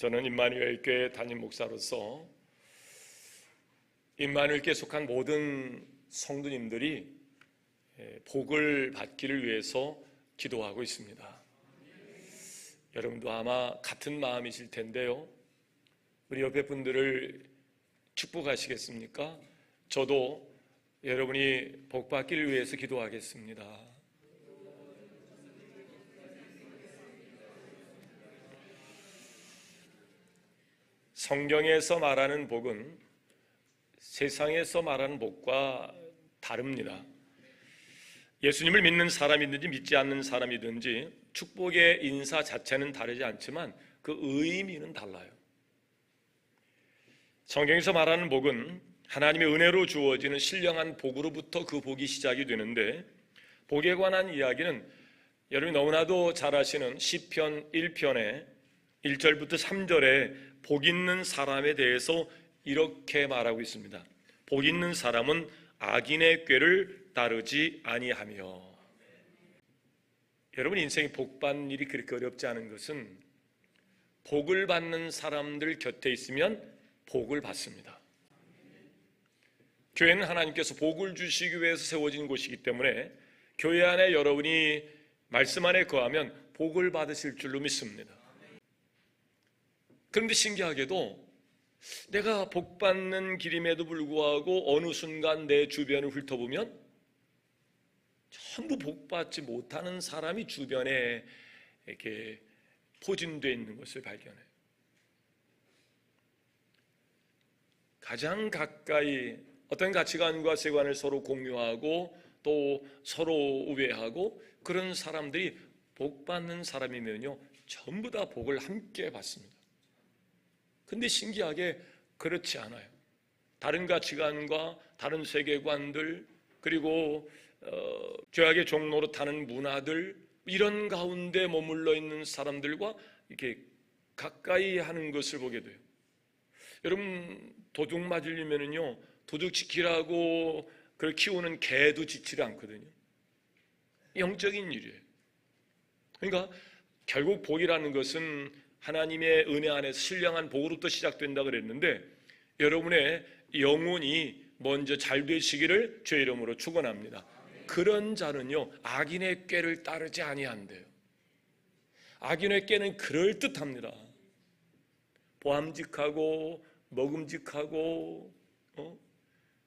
저는 임마누엘 교회 담임 목사로서 임마누엘께 속한 모든 성도님들이 복을 받기를 위해서 기도하고 있습니다. 여러분도 아마 같은 마음이실 텐데요. 우리 옆에 분들을 축복하시겠습니까? 저도 여러분이 복 받기를 위해서 기도하겠습니다. 성경에서 말하는 복은 세상에서 말하는 복과 다릅니다. 예수님을 믿는 사람이든지 믿지 않는 사람이든지 축복의 인사 자체는 다르지 않지만 그 의미는 달라요. 성경에서 말하는 복은 하나님의 은혜로 주어지는 신령한 복으로부터 그 복이 시작이 되는데, 복에 관한 이야기는 여러분이 너무나도 잘 아시는 시편 1편의 1절부터 3절에 복 있는 사람에 대해서 이렇게 말하고 있습니다. 복 있는 사람은 악인의 꾀를 따르지 아니하며. 여러분, 인생이 복 받는 일이 그렇게 어렵지 않은 것은 복을 받는 사람들 곁에 있으면 복을 받습니다. 교회는 하나님께서 복을 주시기 위해서 세워진 곳이기 때문에 교회 안에 여러분이 말씀 안에 거하면 복을 받으실 줄로 믿습니다. 그런데 신기하게도 내가 복 받는 길임에도 불구하고 어느 순간 내 주변을 훑어보면 전부 복 받지 못하는 사람이 주변에 이렇게 포진되어 있는 것을 발견해요. 가장 가까이 어떤 가치관과 세관을 서로 공유하고 또 서로 우애하고 그런 사람들이 복 받는 사람이면요, 전부 다 복을 함께 받습니다. 근데 신기하게 그렇지 않아요. 다른 가치관과 다른 세계관들, 그리고 죄악의 종로로 타는 문화들, 이런 가운데 머물러 있는 사람들과 이렇게 가까이 하는 것을 보게 돼요. 여러분, 도둑 맞으려면요, 도둑 지키라고 그걸 키우는 개도 지키지 않거든요. 영적인 일이에요. 그러니까 결국 복이라는 것은 하나님의 은혜 안에서 신령한 복으로부터 시작된다 그랬는데, 여러분의 영혼이 먼저 잘 되시기를 주의 이름으로 축원합니다. 그런 자는요, 악인의 꾀를 따르지 아니한대요. 악인의 꾀는 그럴듯합니다. 보암직하고 먹음직하고,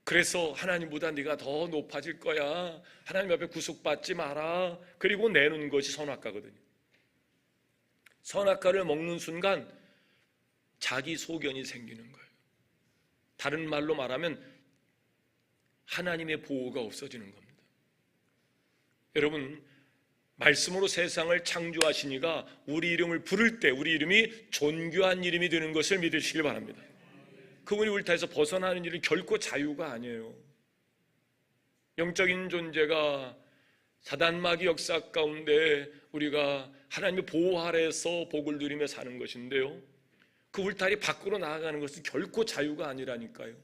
그래서 하나님보다 네가 더 높아질 거야, 하나님 앞에 구속받지 마라, 그리고 내는 것이 선악과거든요. 선악과를 먹는 순간 자기 소견이 생기는 거예요. 다른 말로 말하면 하나님의 보호가 없어지는 겁니다. 여러분, 말씀으로 세상을 창조하신 이가 우리 이름을 부를 때 우리 이름이 존귀한 이름이 되는 것을 믿으시길 바랍니다. 그분이 울타에서 벗어나는 일은 결코 자유가 아니에요. 영적인 존재가 사단마귀 역사 가운데 우리가 하나님의 보호 아래에서 복을 누리며 사는 것인데요, 그 울타리 밖으로 나아가는 것은 결코 자유가 아니라니까요.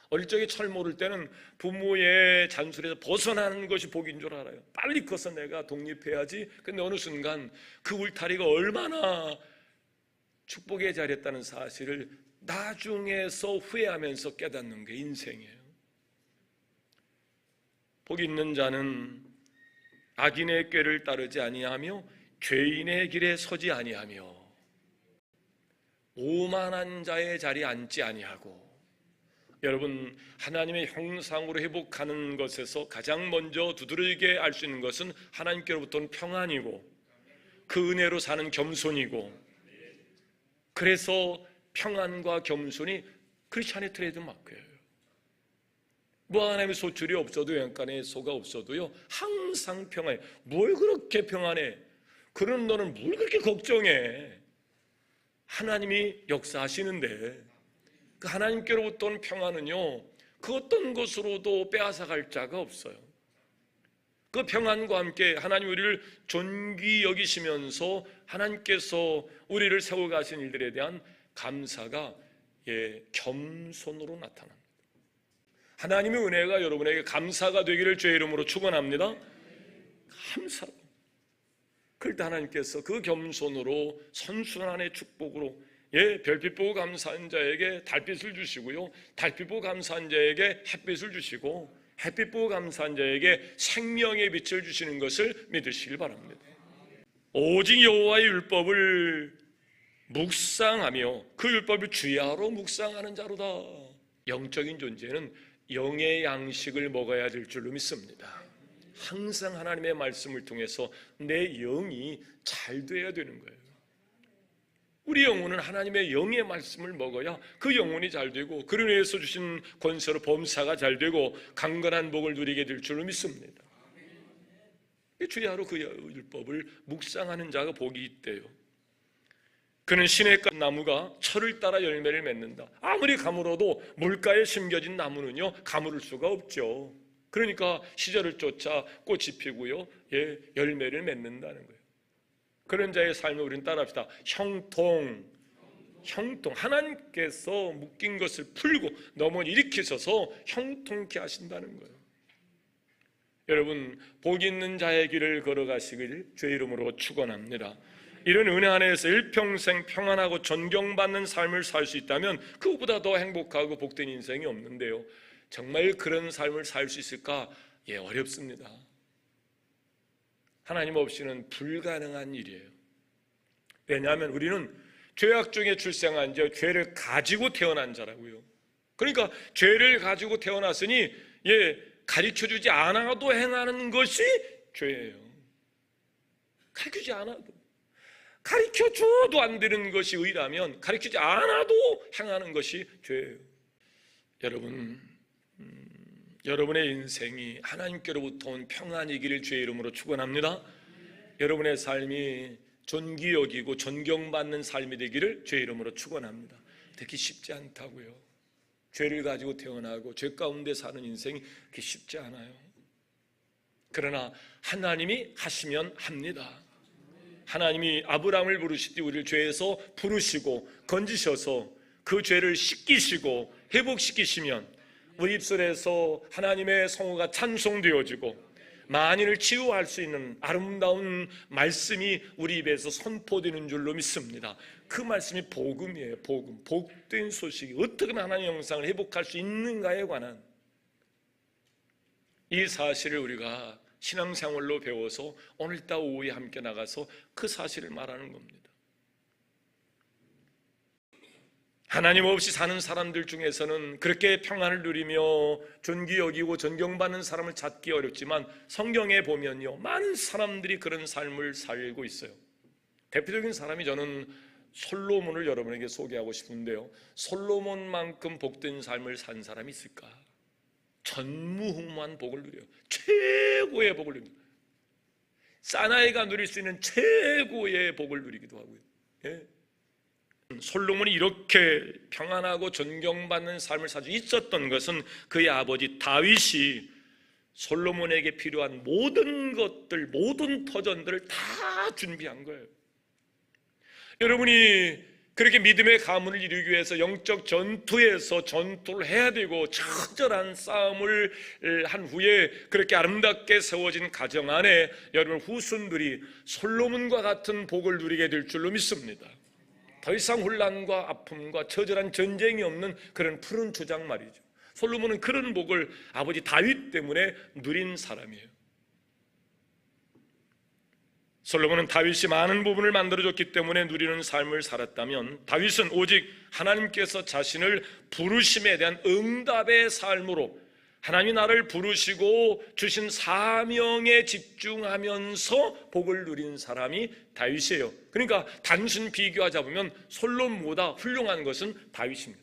어릴 적에 철 모를 때는 부모의 잔소리에서 벗어나는 것이 복인 줄 알아요. 빨리 커서 내가 독립해야지. 근데 어느 순간 그 울타리가 얼마나 축복의 자리였다는 사실을 나중에서 후회하면서 깨닫는 게 인생이에요. 복 있는 자는 악인의 꾀를 따르지 아니하며 죄인의 길에 서지 아니하며 오만한 자의 자리에 앉지 아니하고. 여러분, 하나님의 형상으로 회복하는 것에서 가장 먼저 두드러지게 알 수 있는 것은 하나님께로부터는 평안이고 그 은혜로 사는 겸손이고, 그래서 평안과 겸손이 크리스찬의 트레이드 마크예요. 뭐 하나님의 소출이 없어도, 영간에 소가 없어도요, 항상 평안해. 뭘 그렇게 평안해? 그런 너는 뭘 그렇게 걱정해? 하나님이 역사하시는데 그 하나님께로부터 온 평안은요, 그 어떤 것으로도 빼앗아갈 자가 없어요. 그 평안과 함께 하나님 우리를 존귀 여기시면서 하나님께서 우리를 세워가신 일들에 대한 감사가 겸손으로 나타납니다. 하나님의 은혜가 여러분에게 감사가 되기를 주의 이름으로 축원합니다. 감사로. 그럴 때 하나님께서 그 겸손으로 선순환의 축복으로 예, 별빛 보고 감사한 자에게 달빛을 주시고요, 달빛 보고 감사한 자에게 햇빛을 주시고, 햇빛 보고 감사한 자에게 생명의 빛을 주시는 것을 믿으시길 바랍니다. 오직 여호와의 율법을 묵상하며 그 율법을 주야로 묵상하는 자로다. 영적인 존재는 영의 양식을 먹어야 될 줄로 믿습니다. 항상 하나님의 말씀을 통해서 내 영이 잘 돼야 되는 거예요. 우리 영혼은 하나님의 영의 말씀을 먹어야 그 영혼이 잘 되고, 그를 위해서 주신 권세로 범사가 잘 되고 강건한 복을 누리게 될 줄로 믿습니다. 주야로 그 율법을 묵상하는 자가 복이 있대요. 그는 시냇가 나무가 철을 따라 열매를 맺는다. 아무리 가물어도 물가에 심겨진 나무는요, 가물을 수가 없죠. 그러니까 시절을 쫓아 꽃이 피고요, 예, 열매를 맺는다는 거예요. 그런 자의 삶을 우리는 따라합시다. 형통. 하나님께서 묶인 것을 풀고 넘어 일으키셔서 형통케 하신다는 거예요. 여러분, 복 있는 자의 길을 걸어가시길 주의 이름으로 축원합니다. 이런 은혜 안에서 일평생 평안하고 존경받는 삶을 살 수 있다면 그보다 더 행복하고 복된 인생이 없는데요, 정말 그런 삶을 살 수 있을까? 예, 어렵습니다. 하나님 없이는 불가능한 일이에요. 왜냐하면 우리는 죄악 중에 출생한 자, 죄를 가지고 태어난 자라고요. 그러니까 죄를 가지고 태어났으니, 예, 가르쳐주지 않아도 행하는 것이 죄예요. 가르쳐주지 않아도, 가르쳐줘도 안 되는 것이 의라면 가르치지 않아도 행하는 것이 죄예요. 여러분의 인생이 하나님께로부터 온 평안이기를 주의 이름으로 축원합니다. 여러분의 삶이 존귀 여기고 존경받는 삶이 되기를 주의 이름으로 축원합니다. 되게 쉽지 않다고요. 죄를 가지고 태어나고 죄 가운데 사는 인생이 그렇게 쉽지 않아요. 그러나 하나님이 하시면 합니다. 하나님이 아브라함을 부르실 때 우리를 죄에서 부르시고 건지셔서 그 죄를 씻기시고 회복시키시면 우리 입술에서 하나님의 성호가 찬송되어지고 만인을 치유할 수 있는 아름다운 말씀이 우리 입에서 선포되는 줄로 믿습니다. 그 말씀이 복음이에요. 복된 소식이 어떻게 하나님의 형상을 회복할 수 있는가에 관한 이 사실을 우리가 신앙생활로 배워서 오늘따 오후에 함께 나가서 그 사실을 말하는 겁니다. 하나님 없이 사는 사람들 중에서는 그렇게 평안을 누리며 존귀 여기고 존경받는 사람을 찾기 어렵지만 성경에 보면요, 많은 사람들이 그런 삶을 살고 있어요. 대표적인 사람이 저는 솔로몬을 여러분에게 소개하고 싶은데요, 솔로몬만큼 복된 삶을 산 사람이 있을까? 전무후무한 복을 누려요. 최고의 복을 누립니다. 사나이가 누릴 수 있는 최고의 복을 누리기도 하고요. 예. 솔로몬이 이렇게 평안하고 존경받는 삶을 살 수 있었던 것은 그의 아버지 다윗이 솔로몬에게 필요한 모든 것들, 모든 터전들을 다 준비한 거예요. 여러분이 그렇게 믿음의 가문을 이루기 위해서 영적 전투에서 전투를 해야 되고 처절한 싸움을 한 후에 그렇게 아름답게 세워진 가정 안에 여러분 후손들이 솔로몬과 같은 복을 누리게 될 줄로 믿습니다. 더 이상 혼란과 아픔과 처절한 전쟁이 없는 그런 푸른 초장 말이죠. 솔로몬은 그런 복을 아버지 다윗 때문에 누린 사람이에요. 솔로몬은 다윗이 많은 부분을 만들어줬기 때문에 누리는 삶을 살았다면, 다윗은 오직 하나님께서 자신을 부르심에 대한 응답의 삶으로 하나님이 나를 부르시고 주신 사명에 집중하면서 복을 누린 사람이 다윗이에요. 그러니까 단순 비교하자 보면 솔로몬보다 훌륭한 것은 다윗입니다.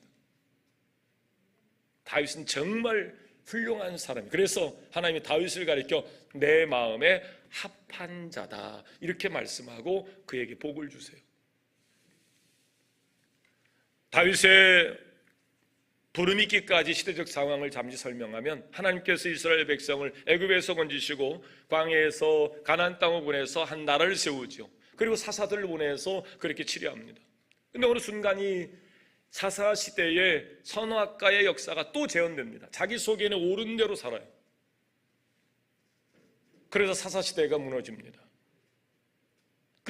다윗은 정말 훌륭한 사람이에요. 그래서 하나님이 다윗을 가리켜 내 마음에 합한 자다 이렇게 말씀하고 그에게 복을 주세요. 다윗의 부름 있기까지 시대적 상황을 잠시 설명하면, 하나님께서 이스라엘 백성을 애굽에서 건지시고 광야에서 가나안 땅을 보내서 한 나라를 세우죠. 그리고 사사들을 보내서 그렇게 치료합니다. 그런데 어느 순간이 사사 시대의 선악과의 역사가 또 재현됩니다. 자기 속에는 옳은 대로 살아요. 그래서 사사 시대가 무너집니다.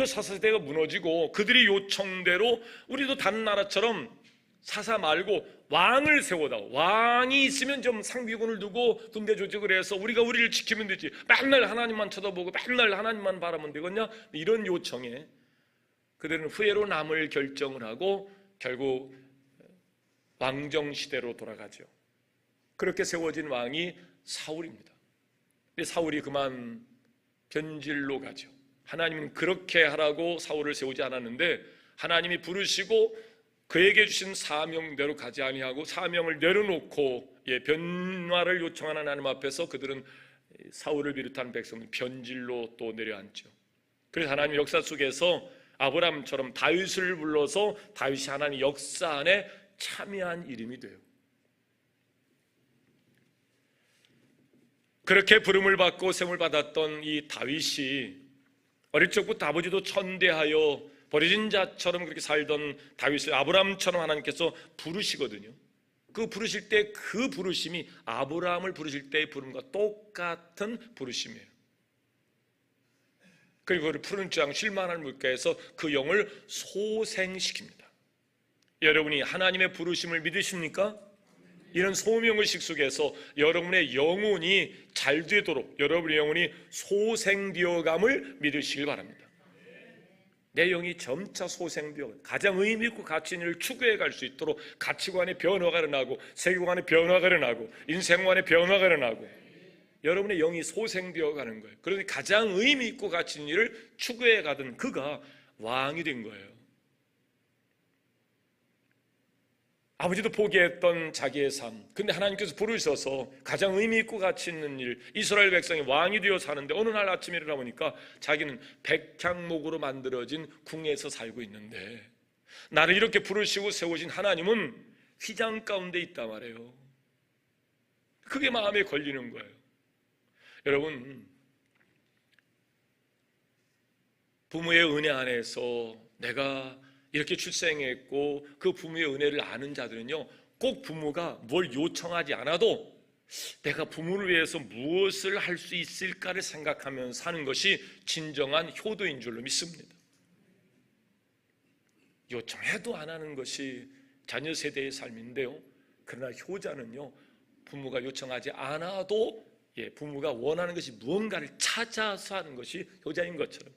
그 사사시대가 무너지고 그들이 요청대로 우리도 다른 나라처럼 사사 말고 왕을 세워다. 왕이 있으면 좀 상비군을 두고 군대 조직을 해서 우리가 우리를 지키면 되지, 맨날 하나님만 쳐다보고 맨날 하나님만 바라면 되겠냐, 이런 요청에 그들은 후회로 남을 결정을 하고 결국 왕정시대로 돌아가죠. 그렇게 세워진 왕이 사울입니다. 근데 사울이 그만 변질로 가죠. 하나님은 그렇게 하라고 사울을 세우지 않았는데 하나님이 부르시고 그에게 주신 사명대로 가지 아니하고 사명을 내려놓고 변화를 요청하는 하나님 앞에서 그들은 사울을 비롯한 백성을 변질로 또 내려앉죠. 그래서 하나님 역사 속에서 아브라함처럼 다윗을 불러서 다윗이 하나님 역사 안에 참여한 이름이 돼요. 그렇게 부름을 받고 세움을 받았던 이 다윗이 어릴 적부터 아버지도 천대하여 버려진 자처럼 그렇게 살던 다윗을 아브라함처럼 하나님께서 부르시거든요. 그 부르실 때 그 부르심이 아브라함을 부르실 때의 부름과 똑같은 부르심이에요. 그리고 그를 푸른 장 쉴만한 물가에서 그 영을 소생시킵니다. 여러분이 하나님의 부르심을 믿으십니까? 이런 소명의식 속에서 여러분의 영혼이 잘 되도록 여러분의 영혼이 소생되어감을 믿으시길 바랍니다. 내 영이 점차 소생되어 가장 의미 있고 가치 있는 일을 추구해 갈 수 있도록 가치관의 변화가 일어나고 세계관의 변화가 일어나고 인생관의 변화가 일어나고 여러분의 영이 소생되어 가는 거예요. 그러니 가장 의미 있고 가치 있는 일을 추구해 가던 그가 왕이 된 거예요. 아버지도 포기했던 자기의 삶, 근데 하나님께서 부르셔서 가장 의미 있고 가치 있는 일, 이스라엘 백성이 왕이 되어 사는데 어느 날 아침에 일어나 보니까 자기는 백향목으로 만들어진 궁에서 살고 있는데 나를 이렇게 부르시고 세우신 하나님은 휘장 가운데 있단 말이에요. 그게 마음에 걸리는 거예요. 여러분, 부모의 은혜 안에서 내가 이렇게 출생했고 그 부모의 은혜를 아는 자들은요, 꼭 부모가 뭘 요청하지 않아도 내가 부모를 위해서 무엇을 할 수 있을까를 생각하면서 사는 것이 진정한 효도인 줄로 믿습니다. 요청해도 안 하는 것이 자녀 세대의 삶인데요, 그러나 효자는요, 부모가 요청하지 않아도 부모가 원하는 것이 무언가를 찾아서 하는 것이 효자인 것처럼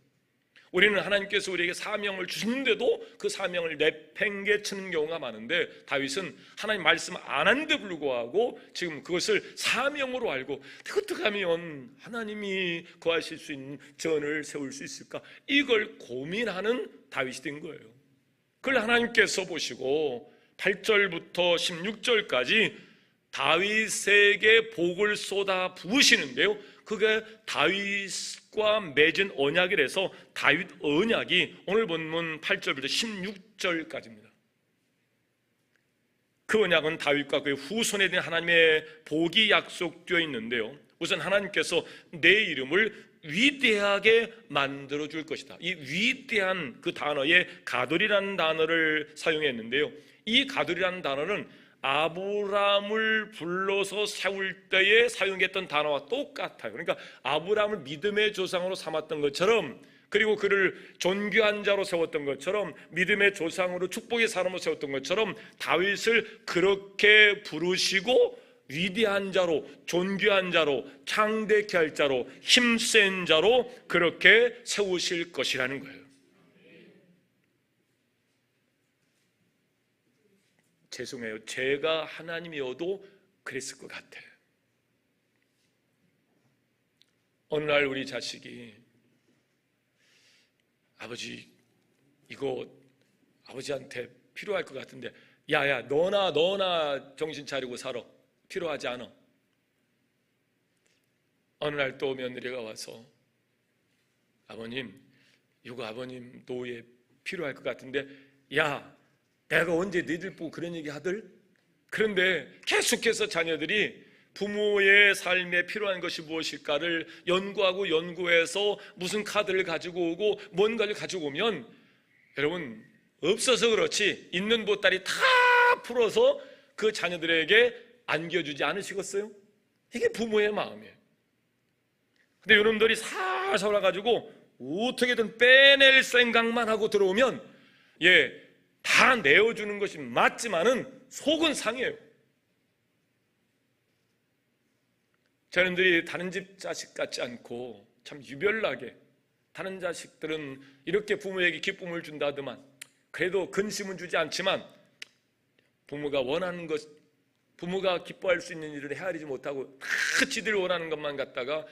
우리는 하나님께서 우리에게 사명을 주시는데도 그 사명을 내팽개치는 경우가 많은데 다윗은 하나님 말씀 안 하는데 불구하고 지금 그것을 사명으로 알고 어떻게 하면 하나님이 거하실 수 있는 전을 세울 수 있을까, 이걸 고민하는 다윗이 된 거예요. 그걸 하나님께서 보시고 8절부터 16절까지 다윗에게 복을 쏟아 부으시는데요, 그게 다윗과 맺은 언약이라서 다윗 언약이 오늘 본문 8절부터 16절까지입니다. 그 언약은 다윗과 그의 후손에 대한 하나님의 복이 약속되어 있는데요, 우선 하나님께서 내 이름을 위대하게 만들어 줄 것이다. 이 위대한 그 단어에 가돌이라는 단어를 사용했는데요, 이 가돌이라는 단어는 아브라함을 불러서 세울 때에 사용했던 단어와 똑같아요. 그러니까 아브라함을 믿음의 조상으로 삼았던 것처럼, 그리고 그를 존귀한 자로 세웠던 것처럼, 믿음의 조상으로 축복의 사람으로 세웠던 것처럼 다윗을 그렇게 부르시고 위대한 자로, 존귀한 자로, 창대케 할 자로, 힘센 자로 그렇게 세우실 것이라는 거예요. 죄송해요, 제가 하나님이어도 그랬을 것 같아요. 어느 날 우리 자식이 아버지 이거 아버지한테 필요할 것 같은데, 야야 너나 정신 차리고 살아, 필요하지 않아. 어느 날 또 며느리가 와서 아버님 이거 아버님 노후에 필요할 것 같은데, 야 내가 언제 너희들 보고 그런 얘기 하들? 그런데 계속해서 자녀들이 부모의 삶에 필요한 것이 무엇일까를 연구하고 연구해서 무슨 카드를 가지고 오고 뭔가를 가지고 오면, 여러분 없어서 그렇지 있는 보따리 다 풀어서 그 자녀들에게 안겨주지 않으시겠어요? 이게 부모의 마음이에요. 근데 여러분들이 살살 와가지고 어떻게든 빼낼 생각만 하고 들어오면 다 내어주는 것이 맞지만은 속은 상해요. 저놈들이 다른 집 자식 같지 않고 참 유별나게, 다른 자식들은 이렇게 부모에게 기쁨을 준다더만 그래도 근심은 주지 않지만 부모가 원하는 것, 부모가 기뻐할 수 있는 일을 헤아리지 못하고 다 지들 원하는 것만 갖다가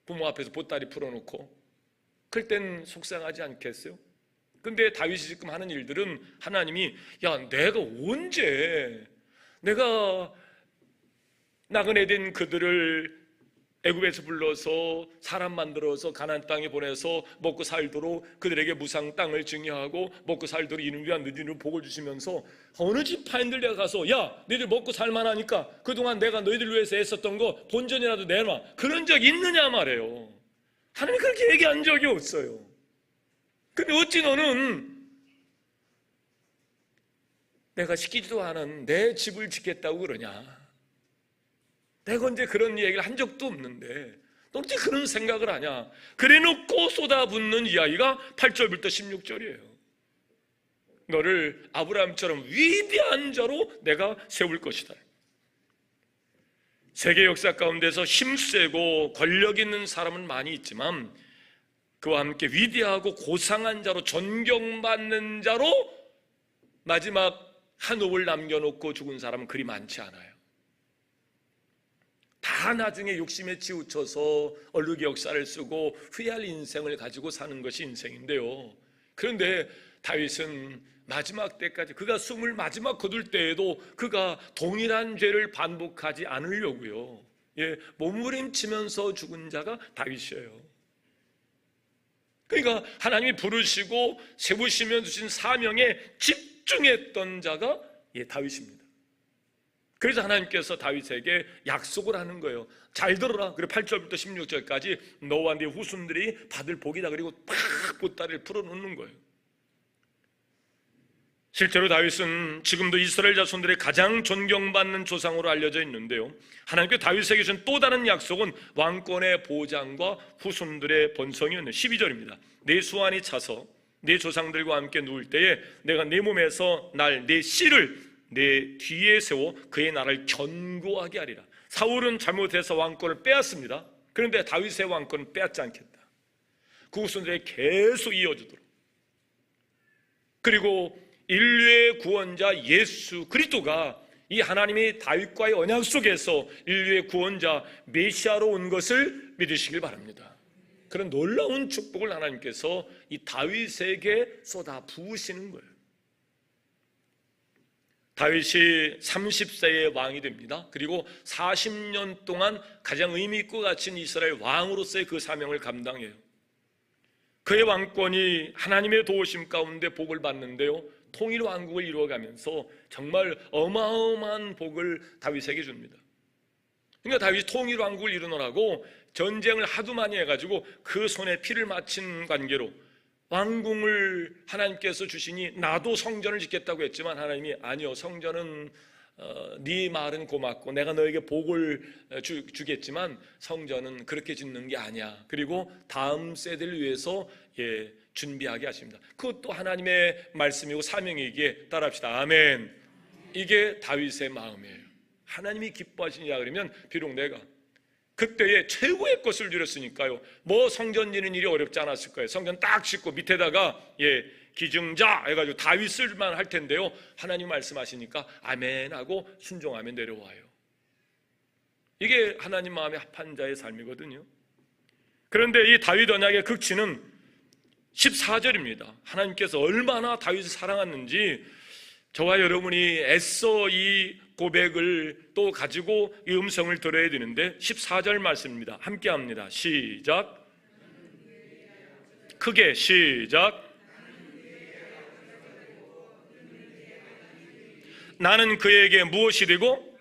부모 앞에서 보따리 풀어놓고 그럴 땐 속상하지 않겠어요? 근데 다윗이 지금 하는 일들은 하나님이 내가 언제 내가 나그네 된 그들을 애굽에서 불러서 사람 만들어서 가나안 땅에 보내서 먹고 살도록 그들에게 무상 땅을 증여하고 먹고 살도록 이는 위한 너희들을 복을 주시면서 어느 지파인들 내가 가서 너희들 먹고 살만하니까 그동안 내가 너희들 위해서 애썼던 거 본전이라도 내놔, 그런 적 있느냐 말이에요. 하나님 그렇게 얘기한 적이 없어요. 근데 어찌 너는 내가 시키지도 않은 내 집을 짓겠다고 그러냐? 내가 언제 그런 얘기를 한 적도 없는데 너 어떻게 그런 생각을 하냐? 그래놓고 쏟아붓는 이야기가 8절부터 16절이에요. 너를 아브라함처럼 위대한 자로 내가 세울 것이다. 세계 역사 가운데서 힘세고 권력 있는 사람은 많이 있지만 그와 함께 위대하고 고상한 자로 존경받는 자로 마지막 한 옥을 남겨놓고 죽은 사람은 그리 많지 않아요. 다 나중에 욕심에 치우쳐서 얼룩이 역사를 쓰고 후회할 인생을 가지고 사는 것이 인생인데요. 그런데 다윗은 마지막 때까지, 그가 숨을 마지막 거둘 때에도 그가 동일한 죄를 반복하지 않으려고요, 몸부림치면서 죽은 자가 다윗이에요. 그러니까 하나님이 부르시고 세우시며 주신 사명에 집중했던 자가 다윗입니다. 그래서 하나님께서 다윗에게 약속을 하는 거예요. 잘 들어라. 그리고 8절부터 16절까지 너와 네 후손들이 받을 복이다. 그리고 팍 보따리를 풀어놓는 거예요. 실제로 다윗은 지금도 이스라엘 자손들의 가장 존경받는 조상으로 알려져 있는데요, 하나님께 다윗에게 주신 또 다른 약속은 왕권의 보장과 후손들의 번성이었네요. 12절입니다. 내 수완이 차서 내 조상들과 함께 누울 때에 내가 내 몸에서 날 내 씨를 내 뒤에 세워 그의 나라를 견고하게 하리라. 사울은 잘못해서 왕권을 빼앗습니다. 그런데 다윗의 왕권은 빼앗지 않겠다. 그 후손들에게 계속 이어지도록. 그리고 인류의 구원자 예수 그리스도가 이 하나님이 다윗과의 언약 속에서 인류의 구원자 메시아로 온 것을 믿으시길 바랍니다. 그런 놀라운 축복을 하나님께서 이 다윗에게 쏟아 부으시는 거예요. 다윗이 30세의 왕이 됩니다. 그리고 40년 동안 가장 의미 있고 가치 있는 이스라엘 왕으로서의 그 사명을 감당해요. 그의 왕권이 하나님의 도우심 가운데 복을 받는데요, 통일 왕국을 이루어가면서 정말 어마어마한 복을 다윗에게 줍니다. 그러니까 다윗이 통일 왕국을 이루느라고 전쟁을 하도 많이 해가지고 그 손에 피를 맺힌 관계로 왕궁을 하나님께서 주시니 나도 성전을 짓겠다고 했지만 하나님이 아니요, 성전은 네 말은 고맙고 내가 너에게 복을 주겠지만 성전은 그렇게 짓는 게 아니야. 그리고 다음 세대를 위해서 준비하게 하십니다. 그것도 하나님의 말씀이고 사명이기에 따라합시다. 아멘. 이게 다윗의 마음이에요. 하나님이 기뻐하시냐 그러면 비록 내가 그때에 최고의 것을 누렸으니까요, 뭐 성전 짓는 일이 어렵지 않았을 거예요. 성전 딱 짓고 밑에다가 기증자 해가지고 다윗을만 할 텐데요, 하나님 말씀하시니까 아멘 하고 순종하며 내려와요. 이게 하나님 마음에 합한 자의 삶이거든요. 그런데 이 다윗 언약의 극치는 14절입니다. 하나님께서 얼마나 다윗을 사랑했는지 저와 여러분이 애써 이 고백을 또 가지고 이 음성을 들어야 되는데 14절 말씀입니다. 함께 합니다. 시작. 크게 시작. 나는 그에게 무엇이 되고?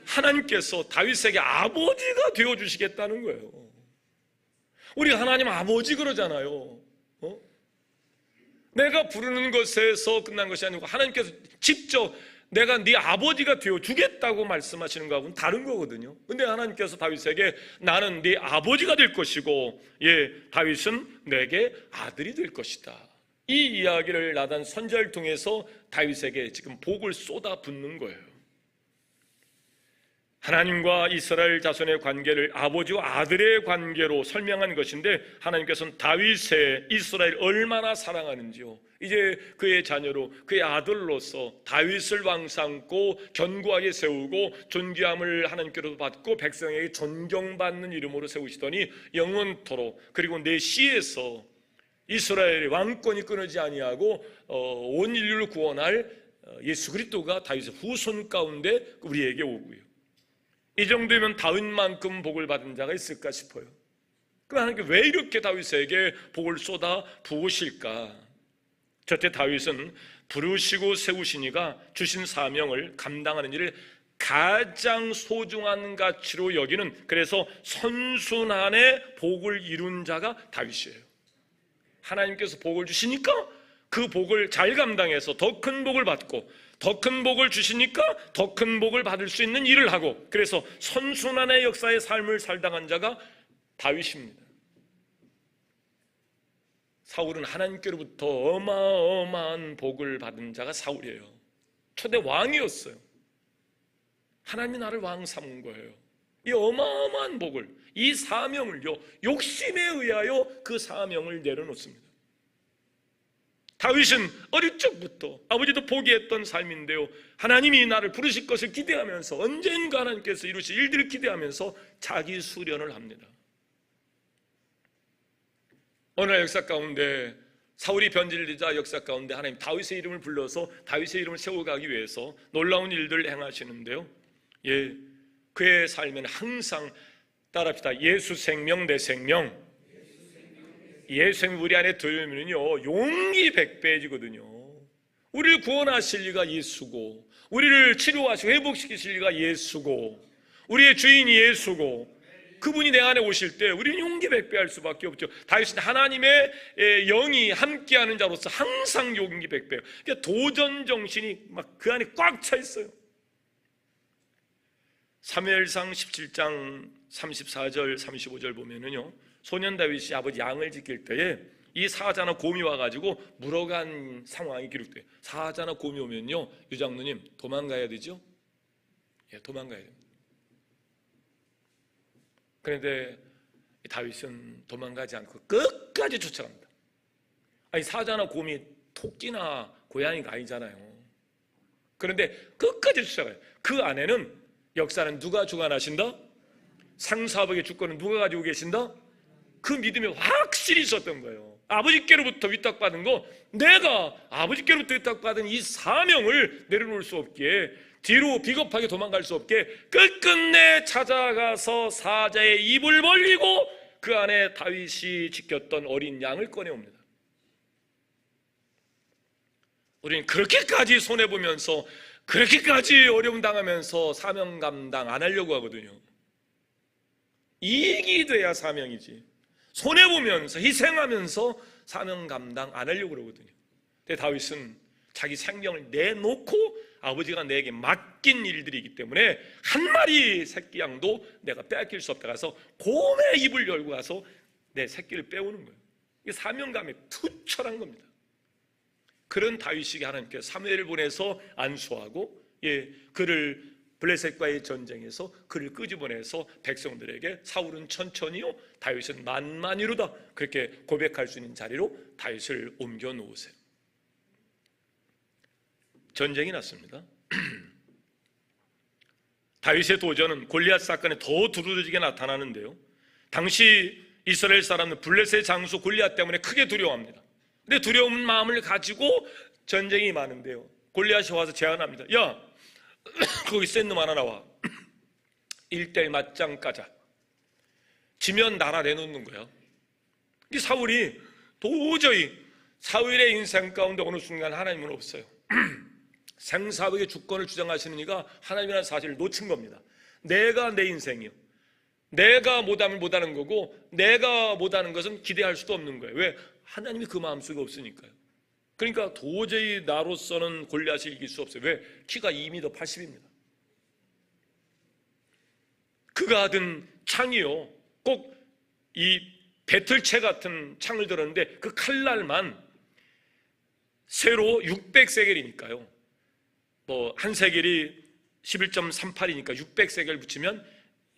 하나님께서 다윗에게 아버지가 되어주시겠다는 거예요. 우리 하나님 아버지 그러잖아요. 내가 부르는 것에서 끝난 것이 아니고 하나님께서 직접 내가 네 아버지가 되어 주겠다고 말씀하시는 거하고는 다른 거거든요. 근데 하나님께서 다윗에게 나는 네 아버지가 될 것이고 다윗은 내게 아들이 될 것이다. 이 이야기를 나단 선지자를 통해서 다윗에게 지금 복을 쏟아붓는 거예요. 하나님과 이스라엘 자손의 관계를 아버지와 아들의 관계로 설명한 것인데, 하나님께서는 다윗의 이스라엘 얼마나 사랑하는지요, 이제 그의 자녀로 그의 아들로서 다윗을 왕 삼고 견고하게 세우고 존귀함을 하나님께로도 받고 백성에게 존경받는 이름으로 세우시더니 영원토록, 그리고 내 씨에서 이스라엘의 왕권이 끊어지지 아니하고 온 인류를 구원할 예수 그리스도가 다윗의 후손 가운데 우리에게 오고요. 이 정도면 다윗만큼 복을 받은 자가 있을까 싶어요. 그럼 하나님께 왜 이렇게 다윗에게 복을 쏟아 부으실까? 첫째, 다윗은 부르시고 세우시니가 주신 사명을 감당하는 일을 가장 소중한 가치로 여기는, 그래서 선순환의 복을 이룬 자가 다윗이에요. 하나님께서 복을 주시니까 그 복을 잘 감당해서 더 큰 복을 받고, 더 큰 복을 주시니까 더 큰 복을 받을 수 있는 일을 하고, 그래서 선순환의 역사의 삶을 살당한 자가 다윗입니다. 사울은 하나님께로부터 어마어마한 복을 받은 자가 사울이에요. 초대 왕이었어요. 하나님이 나를 왕 삼은 거예요. 이 어마어마한 복을, 이 사명을요, 욕심에 의하여 그 사명을 내려놓습니다. 다윗은 어릴 적부터 아버지도 포기했던 삶인데요, 하나님이 나를 부르실 것을 기대하면서, 언젠가 하나님께서 이루실 일들을 기대하면서 자기 수련을 합니다. 어느 날 역사 가운데, 사울이 변질되자 역사 가운데 하나님 다윗의 이름을 불러서 다윗의 이름을 세워가기 위해서 놀라운 일들을 행하시는데요, 그의 삶에는 항상 따라합시다. 예수 생명 내 생명, 예수 생명 우리 안에 들으면요 용기 백배해지거든요. 우리를 구원하실 리가 예수고, 우리를 치료하시고 회복시키실 리가 예수고, 우리의 주인이 예수고, 그분이 내 안에 오실 때 우리는 용기 백배할 수밖에 없죠. 다윗은 하나님의 영이 함께하는 자로서 항상 용기 백배예요. 그러니까 도전 정신이 막 그 안에 꽉 차 있어요. 사무엘상 17장 34절 35절 보면은요, 소년 다윗이 아버지 양을 지킬 때에 이 사자나 곰이 와가지고 물어간 상황이 기록돼요. 사자나 곰이 오면요, 유장로님 도망가야 되죠? 도망가야 됩니다. 그런데 다윗은 도망가지 않고 끝까지 쫓아갑니다. 아니, 사자나 곰이 토끼나 고양이가 아니잖아요. 그런데 끝까지 쫓아가요. 그 안에는 역사는 누가 주관하신다? 상사복의 주권은 누가 가지고 계신다? 그 믿음이 확실히 있었던 거예요. 아버지께로부터 위탁받은 거, 내가 아버지께로부터 위탁받은 이 사명을 내려놓을 수 없기에, 뒤로 비겁하게 도망갈 수 없게 끝끝내 찾아가서 사자의 입을 벌리고 그 안에 다윗이 지켰던 어린 양을 꺼내옵니다. 우리는 그렇게까지 손해보면서, 그렇게까지 어려움 당하면서 사명 감당 안 하려고 하거든요. 이익이 돼야 사명이지, 손해보면서 희생하면서 사명 감당 안 하려고 그러거든요. 근데 다윗은 자기 생명을 내놓고 아버지가 내게 맡긴 일들이기 때문에 한 마리 새끼 양도 내가 빼앗길 수 없다 가서 곰의 입을 열고 가서 내 새끼를 빼오는 거예요. 이게 사명감에 투철한 겁니다. 그런 다윗에게 하나님께서 사무엘을 보내서 안수하고, 그를 블레셋과의 전쟁에서 그를 끄집어내서 백성들에게 사울은 천천히요, 다윗은 만만이로다, 그렇게 고백할 수 있는 자리로 다윗을 옮겨 놓으세요. 전쟁이 났습니다. 다윗의 도전은 골리앗 사건에 더 두드러지게 나타나는데요, 당시 이스라엘 사람은 블레셋 장수 골리앗 때문에 크게 두려워합니다. 근데 두려운 마음을 가지고 전쟁이 많은데요, 골리앗이 와서 제안합니다. 야, 거기 센 놈 하나 나와. 1대1 맞짱 까자. 지면 나라 내놓는 거야. 이 사울이 도저히, 사울의 인생 가운데 어느 순간 하나님은 없어요. 생사복의 주권을 주장하시는 이가 하나님이라는 사실을 놓친 겁니다. 내가 내 인생이요, 내가 못하면 못하는 거고, 내가 못하는 것은 기대할 수도 없는 거예요. 왜? 하나님이 그 마음속에 없으니까요. 그러니까 도저히 나로서는 골리앗을 이길 수 없어요. 왜? 키가 2m 80입니다. 그가 하던 창이요, 꼭 이 배틀채 같은 창을 들었는데 그 칼날만 세로 600세겔이니까요. 뭐 한 세겔이 11.38이니까 600세겔 붙이면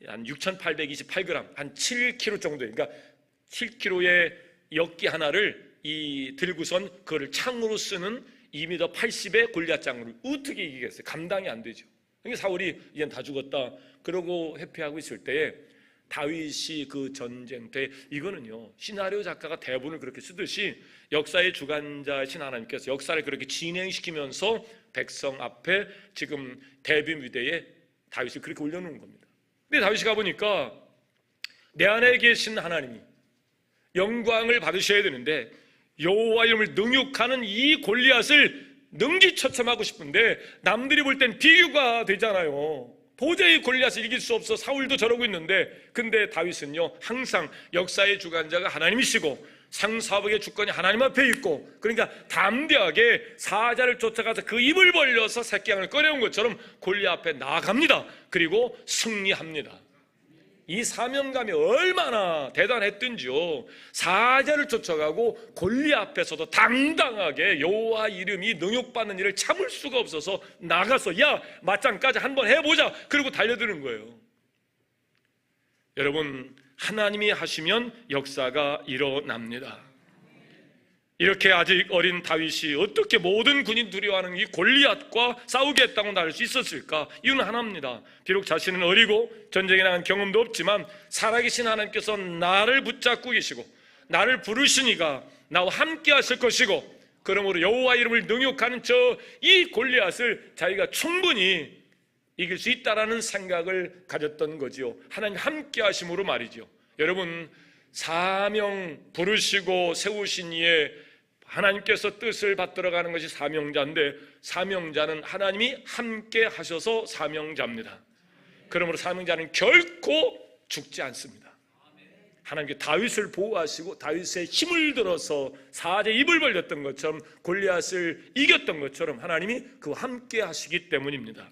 한 6,828g, 한 7kg 정도. 그러니까 7kg의 역기 하나를 들고선 그거를 창으로 쓰는 2m 80의 골리앗 장군을 어떻게 이기겠어요? 감당이 안 되죠. 그러니까 사울이 이젠 다 죽었다 그러고 회피하고 있을 때에 다윗이 그 전쟁터에, 이거는요 시나리오 작가가 대본을 그렇게 쓰듯이 역사의 주관자이신 하나님께서 역사를 그렇게 진행시키면서 백성 앞에 지금 대비 무대에 다윗을 그렇게 올려놓은 겁니다. 근데 다윗이 가보니까 내 안에 계신 하나님이 영광을 받으셔야 되는데 여호와 이름을 능욕하는 이 골리앗을 능지처참하고 싶은데 남들이 볼 땐 비교가 되잖아요. 도저히 골리앗을 이길 수 없어. 사울도 저러고 있는데, 근데 다윗은요 항상 역사의 주관자가 하나님이시고 상사복의 주권이 하나님 앞에 있고, 그러니까 담대하게 사자를 쫓아가서 그 입을 벌려서 새끼양을 꺼내온 것처럼 골리앗 앞에 나아갑니다. 그리고 승리합니다. 이 사명감이 얼마나 대단했든지요, 사자를 쫓아가고 골리앗 앞에서도 당당하게 여호와 이름이 능욕받는 일을 참을 수가 없어서 나가서 야 맞짱까지 한번 해보자 그리고 달려드는 거예요. 여러분, 하나님이 하시면 역사가 일어납니다. 이렇게 아직 어린 다윗이 어떻게 모든 군인 두려워하는 이 골리앗과 싸우겠다고 나갈 수 있었을까? 이유는 하나입니다. 비록 자신은 어리고 전쟁에 나간 경험도 없지만 살아계신 하나님께서 나를 붙잡고 계시고 나를 부르시니까 나와 함께 하실 것이고, 그러므로 여호와 이름을 능욕하는 이 골리앗을 자기가 충분히 이길 수 있다라는 생각을 가졌던 거지요. 하나님 함께 하심으로 말이죠. 여러분, 사명 부르시고 세우신 이에 하나님께서 뜻을 받들어 가는 것이 사명자인데, 사명자는 하나님이 함께 하셔서 사명자입니다. 그러므로 사명자는 결코 죽지 않습니다. 하나님께 다윗을 보호하시고 다윗의 힘을 들어서 사자의 입을 벌렸던 것처럼 골리앗을 이겼던 것처럼 하나님이 그와 함께 하시기 때문입니다.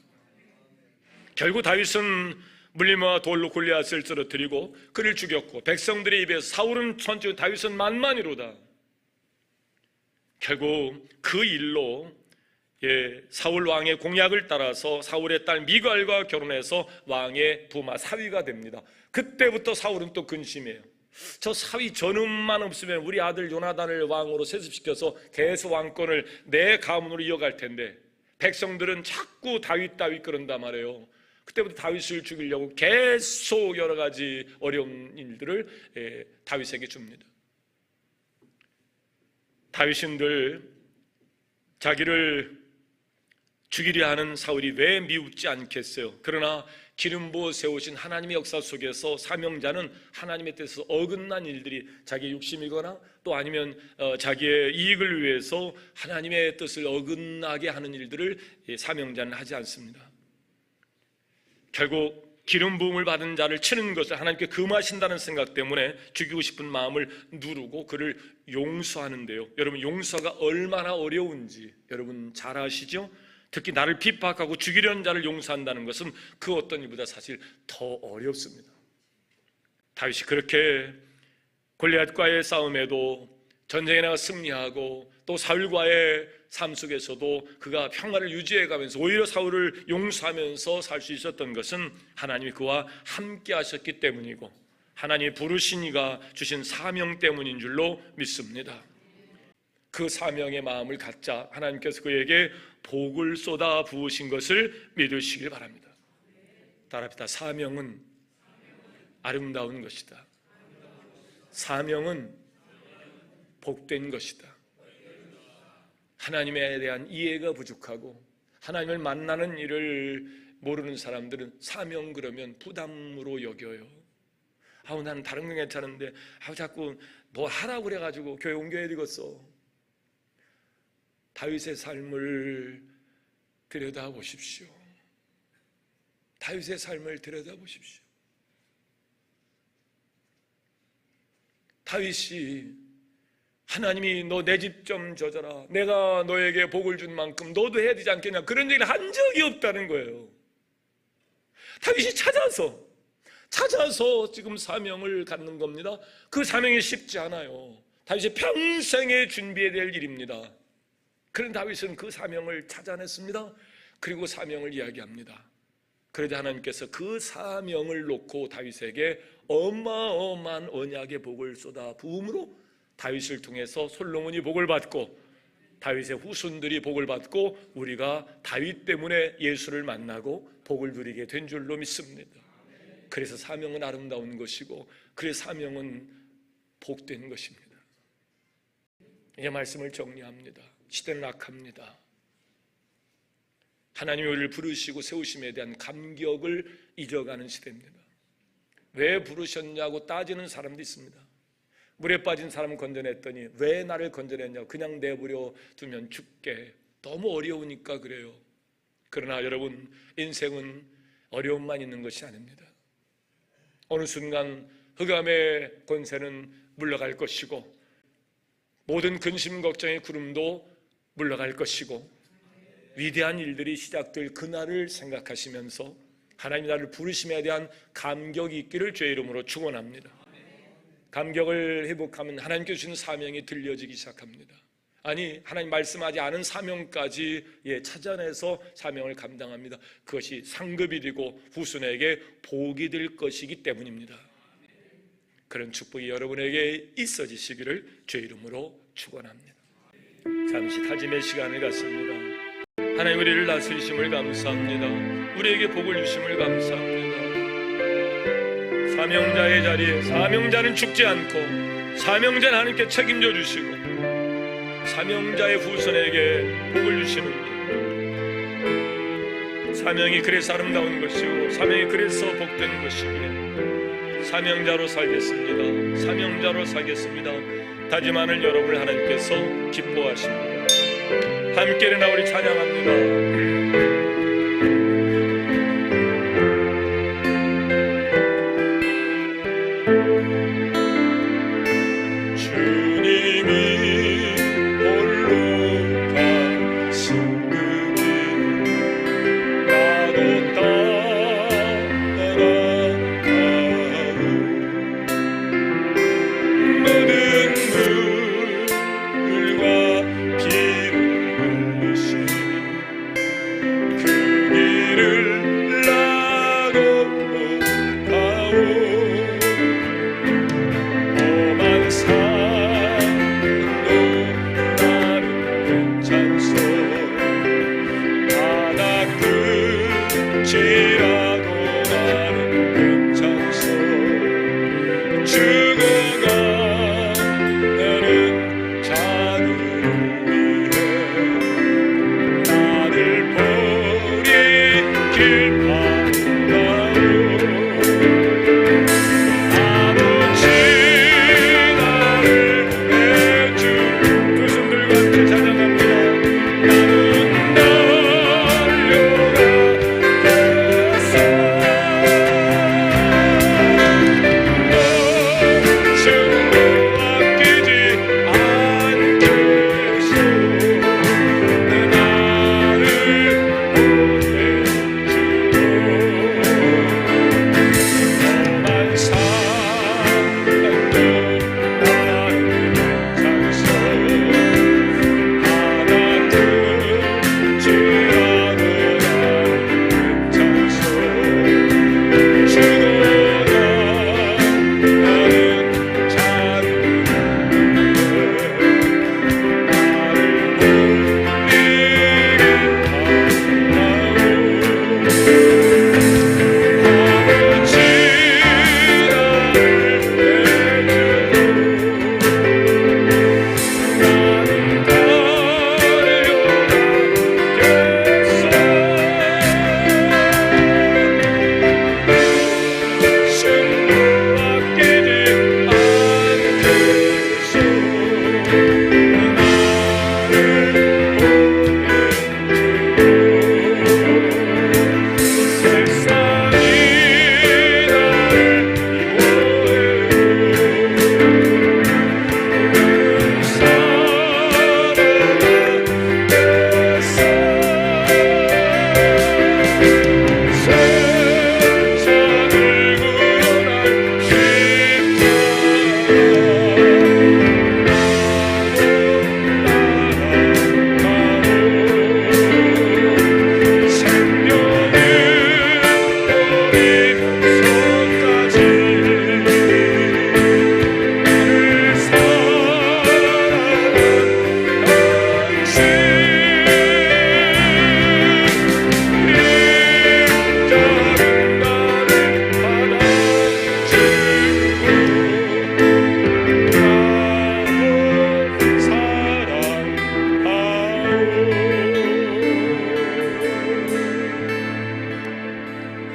결국 다윗은 물림과 돌로 골리앗을 쓰러뜨리고 그를 죽였고, 백성들의 입에서 사울은 천지 다윗은 만만이로다. 결국 그 일로 사울 왕의 공약을 따라서 사울의 딸 미갈과 결혼해서 왕의 부마 사위가 됩니다. 그때부터 사울은 또 근심해요. 저 사위 전음만 없으면 우리 아들 요나단을 왕으로 세습시켜서 계속 왕권을 내 가문으로 이어갈 텐데, 백성들은 자꾸 다윗 그런단 말이에요. 그때부터 다윗을 죽이려고 계속 여러 가지 어려운 일들을 다윗에게 줍니다. 다윗은 늘 자기를 죽이려 하는 사울이 왜 미웃지 않겠어요? 그러나 기름 부어 세우신 하나님의 역사 속에서 사명자는 하나님의 뜻에서 어긋난 일들이 자기의 욕심이거나 또 아니면 자기의 이익을 위해서 하나님의 뜻을 어긋나게 하는 일들을 사명자는 하지 않습니다. 결국 기름 부음을 받은 자를 치는 것을 하나님께 금하신다는 생각 때문에 죽이고 싶은 마음을 누르고 그를 용서하는데요, 여러분, 용서가 얼마나 어려운지 여러분 잘 아시죠? 특히 나를 핍박하고 죽이려는 자를 용서한다는 것은 그 어떤 일보다 사실 더 어렵습니다. 다윗이 그렇게 골리앗과의 싸움에도 전쟁에 나가 승리하고 또 사울과의 삶 속에서도 그가 평화를 유지해가면서 오히려 사울을 용서하면서 살 수 있었던 것은 하나님이 그와 함께 하셨기 때문이고 하나님이 부르신 이가 주신 사명 때문인 줄로 믿습니다. 그 사명의 마음을 갖자 하나님께서 그에게 복을 쏟아 부으신 것을 믿으시길 바랍니다. 따라합시다. 사명은 아름다운 것이다. 사명은 복된 것이다. 하나님에 대한 이해가 부족하고 하나님을 만나는 일을 모르는 사람들은 사명 그러면 부담으로 여겨요. 아우 나는 다른 건 괜찮은데 자꾸 뭐 하라고 그래가지고 교회 옮겨야 되겠어. 다윗의 삶을 들여다보십시오. 다윗의 삶을 들여다보십시오. 다윗이 하나님이 너 내 집 좀 져줘라, 내가 너에게 복을 준 만큼 너도 해야 되지 않겠냐, 그런 얘기를 한 적이 없다는 거예요. 다윗이 찾아서 지금 사명을 갖는 겁니다. 그 사명이 쉽지 않아요. 다윗이 평생에 준비해야 될 일입니다. 그런 다윗은 그 사명을 찾아냈습니다. 그리고 사명을 이야기합니다. 그러자 하나님께서 그 사명을 놓고 다윗에게 어마어마한 언약의 복을 쏟아 부음으로 다윗을 통해서 솔로몬이 복을 받고 다윗의 후손들이 복을 받고 우리가 다윗 때문에 예수를 만나고 복을 누리게 된 줄로 믿습니다. 그래서 사명은 아름다운 것이고 그래서 사명은 복된 것입니다. 이제 말씀을 정리합니다. 시대는 악합니다. 하나님이 우리를 부르시고 세우심에 대한 감격을 잊어가는 시대입니다. 왜 부르셨냐고 따지는 사람도 있습니다. 물에 빠진 사람을 건져냈더니 왜 나를 건져냈냐고, 그냥 내버려 두면 죽게, 너무 어려우니까 그래요. 그러나 여러분, 인생은 어려움만 있는 것이 아닙니다. 어느 순간 흑암의 권세는 물러갈 것이고 모든 근심 걱정의 구름도 물러갈 것이고 위대한 일들이 시작될 그날을 생각하시면서 하나님 나를 부르심에 대한 감격이 있기를 주의 이름으로 축원합니다. 감격을 회복하면 하나님께 주시는 사명이 들려지기 시작합니다. 아니, 하나님 말씀하지 않은 사명까지 찾아내서 사명을 감당합니다. 그것이 상급이 되고 후손에게 복이 될 것이기 때문입니다. 그런 축복이 여러분에게 있어지시기를 주의 이름으로 축원합니다. 잠시 다짐의 시간을 갖습니다. 하나님, 우리를 다스리심을 감사합니다. 우리에게 복을 주심을 감사합니다. 사명자의 자리에 사명자는 죽지 않고 사명자는 하나님께 책임져 주시고 사명자의 후손에게 복을 주시는 사명이 그래서 아름다운 것이고 사명이 그래서 복된 것이기에 사명자로 살겠습니다. 사명자로 살겠습니다. 다짐하는 여러분을 하나님께서 기뻐하십니다. 함께 일어나 우리 찬양합니다.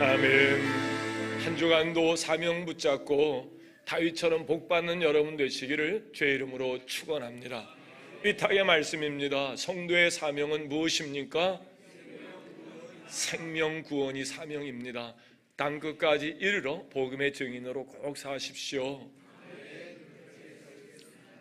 아멘. 한 주간도 사명 붙잡고 다윗처럼 복받는 여러분 되시기를 주의 이름으로 축원합니다. 위탁의 말씀입니다. 성도의 사명은 무엇입니까? 생명 구원이 사명입니다. 땅끝까지 이르러 복음의 증인으로 꼭 사십시오.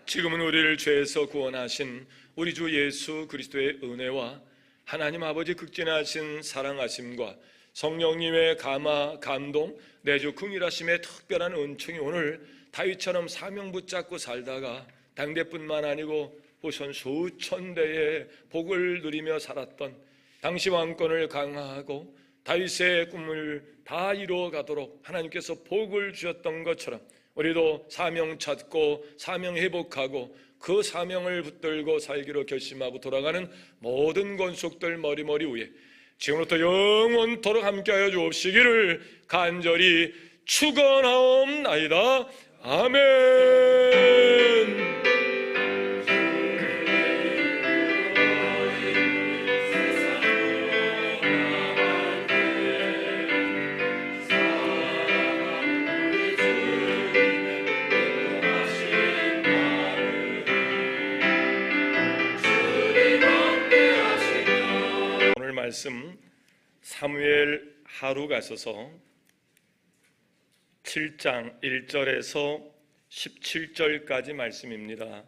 지금은 우리를 죄에서 구원하신 우리 주 예수 그리스도의 은혜와 하나님 아버지 극진하신 사랑하심과 성령님의 감화, 감동, 내주 긍휼하심의 특별한 은총이 오늘 다윗처럼 사명 붙잡고 살다가 당대뿐만 아니고 후손 수천 대의 복을 누리며 살았던 당시 왕권을 강화하고 다윗의 꿈을 다 이루어 가도록 하나님께서 복을 주셨던 것처럼 우리도 사명 찾고 사명 회복하고 그 사명을 붙들고 살기로 결심하고 돌아가는 모든 권속들 머리머리 위에 지금부터 영원토록 함께하여 주옵시기를 간절히 축원하옵나이다. 아멘. 말씀 사무엘 하루가서서 7장 1절에서 17절까지 말씀입니다.